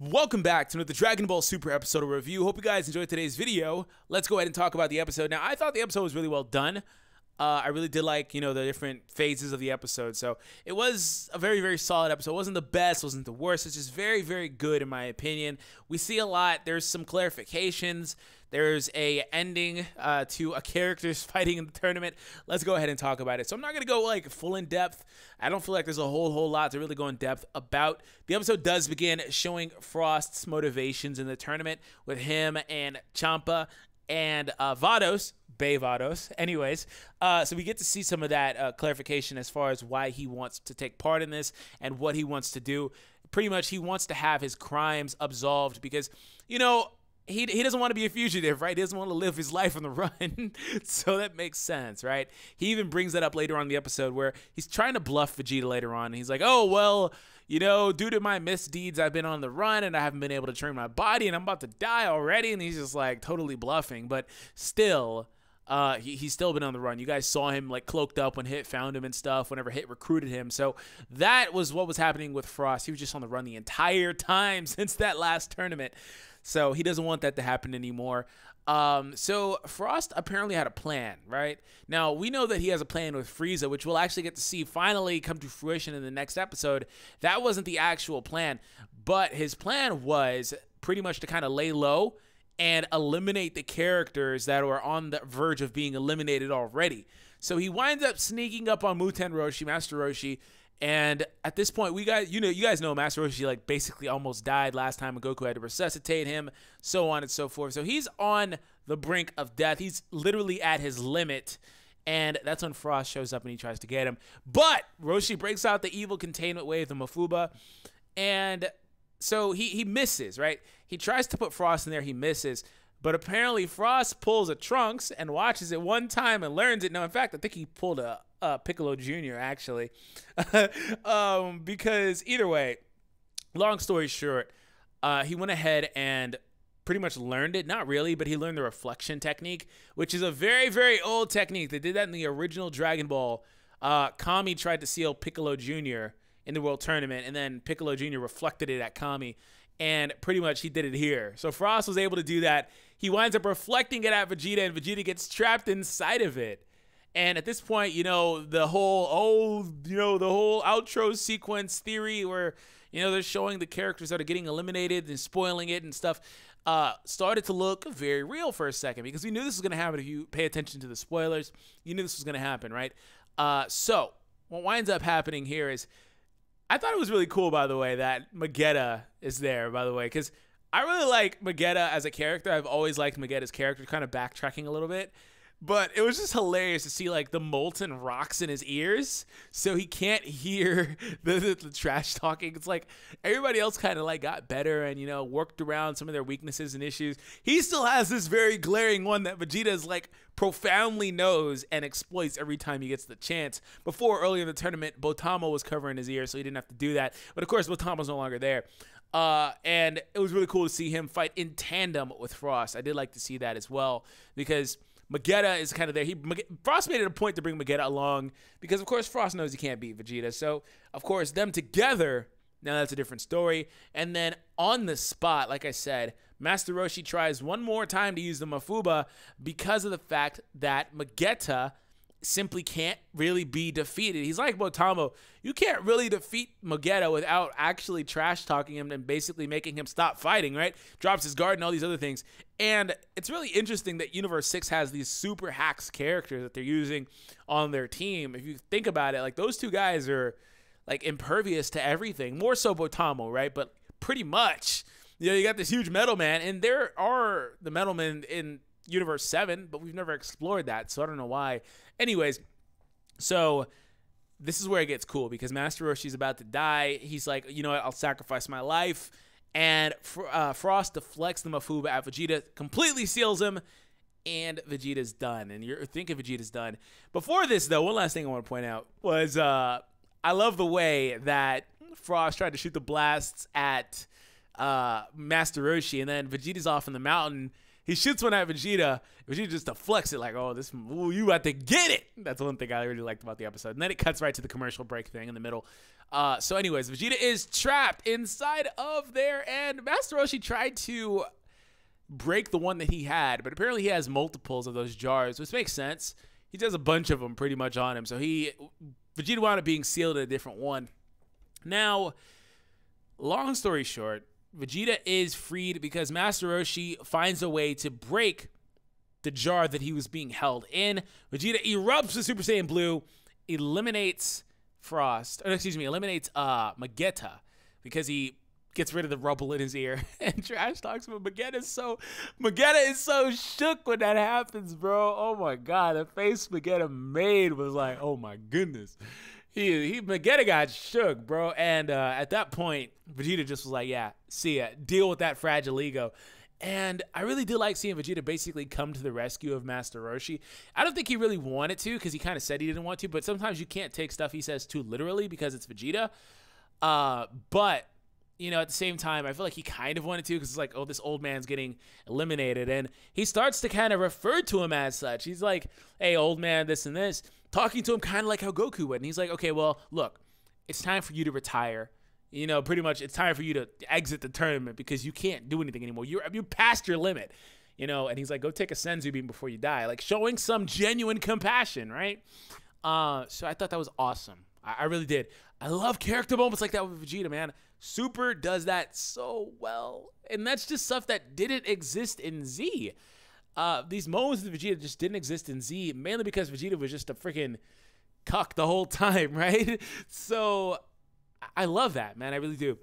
Welcome back to another Dragon Ball Super episode of review. Hope you guys enjoyed today's video. Let's go ahead and talk about the episode. Now, I thought the episode was really well done. I really did like, the different phases of the episode. So it was a very, very solid episode. It wasn't the best, wasn't the worst. It's just very, very good in my opinion. We see a lot. There's some clarifications. There's a ending to a character's fighting in the tournament. Let's go ahead and talk about it. So I'm not going to go like full in depth. I don't feel like there's a whole lot to really go in depth about. The episode does begin showing Frost's motivations in the tournament with him and Champa and Vados. Bay Vados. Anyways, so we get to see some of that clarification as far as why he wants to take part in this and what he wants to do. Pretty much he wants to have his crimes absolved because, he doesn't want to be a fugitive, right? He doesn't want to live his life on the run. So that makes sense, right? He even brings that up later on in the episode where he's trying to bluff Vegeta later on. He's like, oh, well, due to my misdeeds, I've been on the run and I haven't been able to train my body and I'm about to die already. And he's just like totally bluffing. But still, he's still been on the run. You guys saw him like cloaked up when Hit found him and stuff, whenever Hit recruited him. So that was what was happening with Frost. He was just on the run the entire time since that last tournament. So he doesn't want that to happen anymore. So Frost apparently had a plan, right? Now, we know that he has a plan with Frieza, which we'll actually get to see finally come to fruition in the next episode. That wasn't the actual plan, but his plan was pretty much to kind of lay low and eliminate the characters that were on the verge of being eliminated already. So he winds up sneaking up on Muten Roshi, Master Roshi, and at this point, you guys know Master Roshi like basically almost died last time, and Goku had to resuscitate him, so on and so forth. So he's on the brink of death. He's literally at his limit, and that's when Frost shows up and he tries to get him. But Roshi breaks out the evil containment wave, the Mafuba, and so he misses, right? He tries to put Frost in there, he misses. But apparently Frost pulls a Trunks and watches it one time and learns it. No, in fact, I think he pulled a Piccolo Jr. actually. Because either way, long story short, he went ahead and pretty much learned it. Not really, but he learned the reflection technique, which is a very, very old technique. They did that in the original Dragon Ball. Kami tried to seal Piccolo Jr. in the World Tournament, and then Piccolo Jr. reflected it at Kami. And pretty much he did it here. So Frost was able to do that. He winds up reflecting it at Vegeta, and Vegeta gets trapped inside of it. And at this point, the whole outro sequence theory where, they're showing the characters that are getting eliminated and spoiling it and stuff, started to look very real for a second, because we knew this was going to happen. If you pay attention to the spoilers, you knew this was going to happen, right? So what winds up happening here is, I thought it was really cool, by the way, that Magetta is there, by the way, because I really like Magetta as a character. I've always liked Magetta's character, kind of backtracking a little bit. But it was just hilarious to see, like, the molten rocks in his ears, so he can't hear the trash talking. It's like everybody else kind of, like, got better and, worked around some of their weaknesses and issues. He still has this very glaring one that Vegeta's, like, profoundly knows and exploits every time he gets the chance. Before, earlier in the tournament, Botamo was covering his ears, so he didn't have to do that. But, of course, Botamo's no longer there. And it was really cool to see him fight in tandem with Frost. I did like to see that as well, because Magetta is kind of there. Frost made it a point to bring Magetta along because, of course, Frost knows he can't beat Vegeta. So, of course, them together, now that's a different story. And then on the spot, like I said, Master Roshi tries one more time to use the Mafuba because of the fact that Magetta simply can't really be defeated. He's like Botamo. You can't really defeat Magetta without actually trash talking him and basically making him stop fighting, right? Drops his guard and all these other things. And it's really interesting that Universe 6 has these super hacks characters that they're using on their team. If you think about it, like, those two guys are like impervious to everything. More so Botamo, right? But pretty much, you got this huge Metal Man, and there are the Metal Men in Universe 7, but we've never explored that, so I don't know why. Anyways, so this is where it gets cool, because Master Roshi's about to die. He's like, you know what, I'll sacrifice my life. And Frost deflects the Mafuba at Vegeta, completely seals him, and Vegeta's done. And you're thinking Vegeta's done. Before this, though, one last thing I want to point out was I love the way that Frost tried to shoot the blasts at Master Roshi, and then Vegeta's off in the mountain. He shoots one at Vegeta. Vegeta just deflects it like, oh, ooh, you about to get it. That's one thing I really liked about the episode. And then it cuts right to the commercial break thing in the middle. So anyways, Vegeta is trapped inside of there, and Master Roshi tried to break the one that he had, but apparently he has multiples of those jars, which makes sense. He does a bunch of them pretty much on him. So Vegeta wound up being sealed in a different one. Now, long story short, Vegeta is freed because Master Roshi finds a way to break the jar that he was being held in. Vegeta erupts with Super Saiyan Blue, eliminates eliminates Magetta because he gets rid of the rubble in his ear and trash talks him. Magetta is so shook when that happens, bro. Oh my god, the face Magetta made was like, oh my goodness. Magetta got shook, bro. And at that point, Vegeta just was like, yeah, see ya. Deal with that fragile ego. And I really did like seeing Vegeta basically come to the rescue of Master Roshi. I don't think he really wanted to because he kind of said he didn't want to, but sometimes you can't take stuff he says too literally because it's Vegeta. But, you know, at the same time, I feel like he kind of wanted to because it's like, oh, this old man's getting eliminated. And he starts to kind of refer to him as such. He's like, hey, old man, this and this. Talking to him kind of like how Goku would. And he's like, okay, well, look, it's time for you to retire. You know, pretty much it's time for you to exit the tournament because you can't do anything anymore. You're past your limit, you know. And he's like, go take a senzu bean before you die. Like showing some genuine compassion, right? So I thought that was awesome. I really did. I love character moments like that with Vegeta, man. Super does that so well. And that's just stuff that didn't exist in Z. These moments with Vegeta just didn't exist in Z, mainly because Vegeta was just a freaking cuck the whole time, right? So I love that, man. I really do.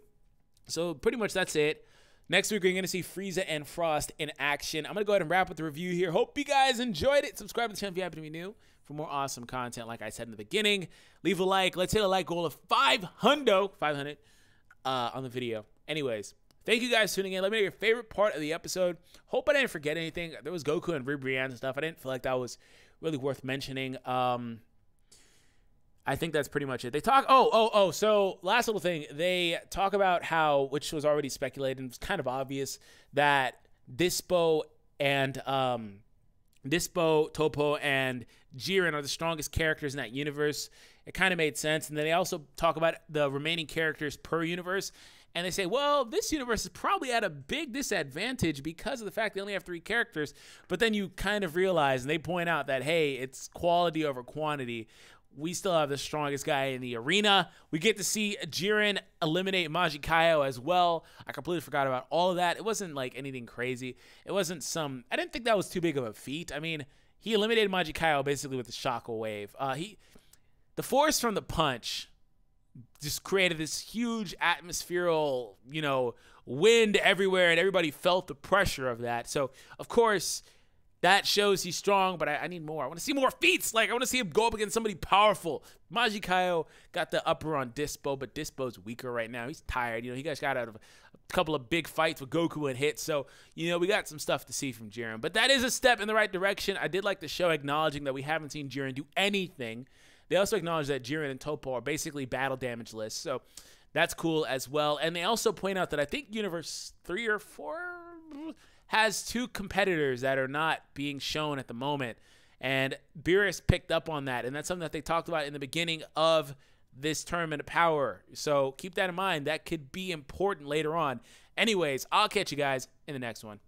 So pretty much that's it. Next week, we're going to see Frieza and Frost in action. I'm going to go ahead and wrap up the review here. Hope you guys enjoyed it. Subscribe to the channel if you happen to be new for more awesome content like I said in the beginning. Leave a like. Let's hit a like goal of 500 on the video. Anyways, thank you guys for tuning in. Let me know your favorite part of the episode. Hope I didn't forget anything. There was Goku and Ribrianne and stuff. I didn't feel like that was really worth mentioning. I think that's pretty much it. They talk, so last little thing. They talk about how, which was already speculated and was kind of obvious, that Dispo, Toppo, and Jiren are the strongest characters in that universe. It kind of made sense. And then they also talk about the remaining characters per universe. And they say, well, this universe is probably at a big disadvantage because of the fact they only have 3 characters. But then you kind of realize, and they point out that, hey, it's quality over quantity. We still have the strongest guy in the arena. We get to see Jiren eliminate Magetta as well. I completely forgot about all of that. It wasn't like anything crazy. It wasn't I didn't think that was too big of a feat. I mean, he eliminated Magetta basically with the Shockwave wave. The force from the punch just created this huge atmospherical, you know, wind everywhere, and everybody felt the pressure of that. So, of course, that shows he's strong, but I need more. I want to see more feats. Like, I want to see him go up against somebody powerful. Magetta got the upper on Dispo, but Dispo's weaker right now. He's tired. You know, he guys got out of a couple of big fights with Goku and Hit. So, you know, we got some stuff to see from Jiren. But that is a step in the right direction. I did like the show acknowledging that we haven't seen Jiren do anything. They also acknowledge that Jiren and Toppo are basically battle damage lists. So that's cool as well. And they also point out that I think Universe 3 or 4 has 2 competitors that are not being shown at the moment. And Beerus picked up on that. And that's something that they talked about in the beginning of this Tournament of Power. So keep that in mind. That could be important later on. Anyways, I'll catch you guys in the next one.